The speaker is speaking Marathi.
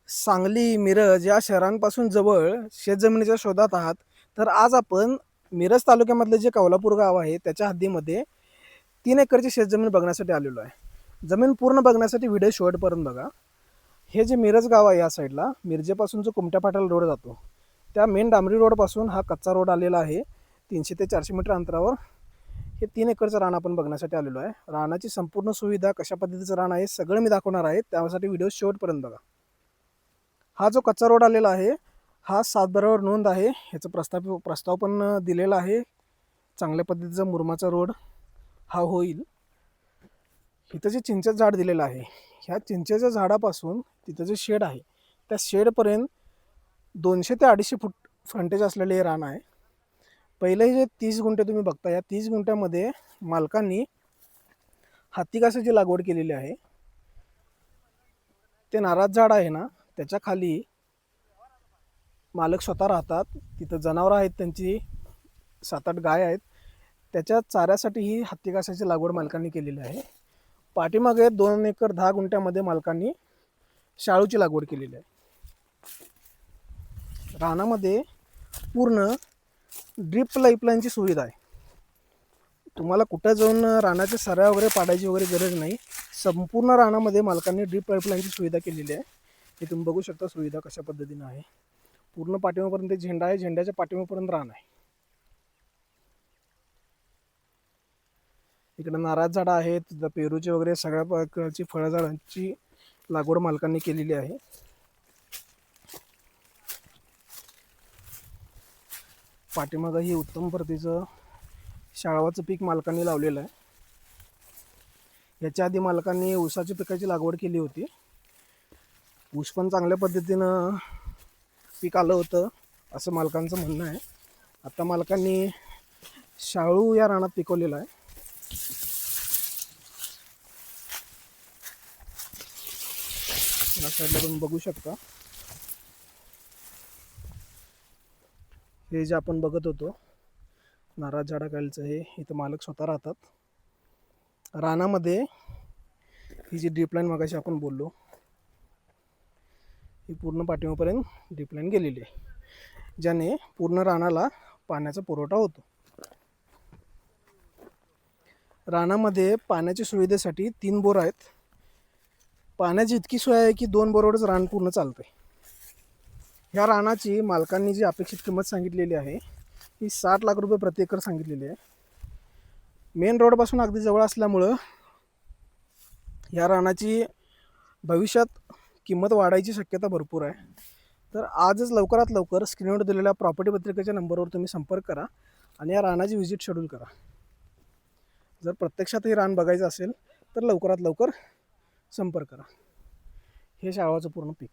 सांगली, मिरज या शहरांपासून जवळ शेतजमिनीच्या शोधात आहात, तर आज आपण मिरज तालुक्यामधले जे कौलापूर गाव आहे त्याच्या हद्दीमध्ये 3 एकरची शेतजमीन बघण्यासाठी आलेलो आहे. जमीन पूर्ण बघण्यासाठी व्हिडिओ शेवटपर्यंत बघा. हे जे मिरज गाव आहे या साईडला मिरजेपासून जो कुमट्या फाट्याला रोड जातो त्या मेन डांबरी रोडपासून हा कच्चा रोड आलेला आहे. 300 ते 400 मीटर अंतरावर हे 3 एकरचं रान आपण बघण्यासाठी आलेलो आहे. रानाची संपूर्ण सुविधा, कशा पद्धतीचं रान आहे सगळं मी दाखवणार आहे. त्यासाठी व्हिडिओ शेवटपर्यंत बघा. हा जो कच्चा रोड आलेला आहे हा 7 नोंद आहे. ह्याचं प्रस्ताव पण दिलेला आहे. चांगल्या पद्धतीचा मुरमाचा रोड हा होईल. इथं जे चिंचेचं झाड दिलेलं आहे, ह्या चिंचेच्या झाडापासून तिथं जे शेड आहे त्या शेडपर्यंत 200 ते 250 फूट फ्रंटेज असलेले हे रान आहे. पहिले जे 30 गुंठे तुम्ही बघता, या 30 गुंठ्यामध्ये मालकांनी हत्तीकासाची लागवड केलेली आहे. ते नारळ झाड आहे ना, त्याच्या खाली मालक स्वतः राहतात. तिथं जनावरं आहेत, त्यांची 7-8 गाय आहेत. त्याच्या चाऱ्यासाठी ही हत्तीकासाची लागवड मालकांनी केलेली आहे. पाठीमागे 2 एकर 10 गुंठ्यामध्ये मालकांनी शाळूची लागवड केलेली आहे. रानामध्ये पूर्ण ड्रीप पाईपलाईनची सुविधा आहे. तुम्हाला कुठं जाऊन रानाच्या सऱ्या वगैरे पाडायची वगैरे गरज नाही. संपूर्ण रानामध्ये मालकांनी ड्रीप पाईपलाईनची सुविधा केलेली आहे. हे तुम्ही बघू शकता सुविधा कशा पद्धतीनं आहे. पूर्ण पाठीमागपर्यंत झेंडा आहे, झेंड्याच्या पाठीमागपर्यंत रान आहे. इकडे नारळ झाडं आहेत, पेरूचे वगैरे सगळ्या प्रकारची फळझाडांची लागवड मालकांनी केलेली आहे. पाठीमागं ही उत्तम प्रतीचं शाळवाचं पीक मालकांनी लावलेलं आहे. याच्या आधी मालकांनी ऊसाच्या पिकाची लागवड केली होती. ऊस पण चांगल्या पद्धतीनं पीक आलं होतं असं मालकांचं म्हणणं आहे. आता मालकांनी शाळू या रानात पिकवलेला आहे. या साईडला तुम्ही बघू शकता. हे जे आपण बघत होतो नारळ झाडाखालचं, हे इथं मालक स्वतः राहतात. रानामध्ये ही जी ड्रीपलाईन मगाशी आपण बोललो, ही पूर्ण पाठीमागपर्यंत ड्रीपलाईन गेलेली आहे, ज्याने पूर्ण रानाला पाण्याचा पुरवठा होतो. रानामध्ये पाण्याच्या सुविधेसाठी 3 बोर आहेत. पाण्याची इतकी सोय आहे की 2 बोरवरच रान पूर्ण चालतंय. ह्या रानाची मालकांनी जी अपेक्षित किंमत सांगितलेली आहे ही 60 लाख रुपये प्रति एकर सांगितलेली आहे. मेन रोडपासून अगदी जवळ असल्यामुळं या रानाची भविष्यात किंमत वाढायची शक्यता भरपूर आहे. तर आजच लवकरात लवकर स्क्रीनवर दिलेल्या प्रॉपर्टी पत्रिकेच्या नंबरवर तुम्ही संपर्क करा आणि या रानाची व्हिजिट शेड्यूल करा. जर प्रत्यक्षात हे रान बघायचं असेल तर लवकरात लवकर संपर्क करा. हे शाळवाचं पूर्ण पीक.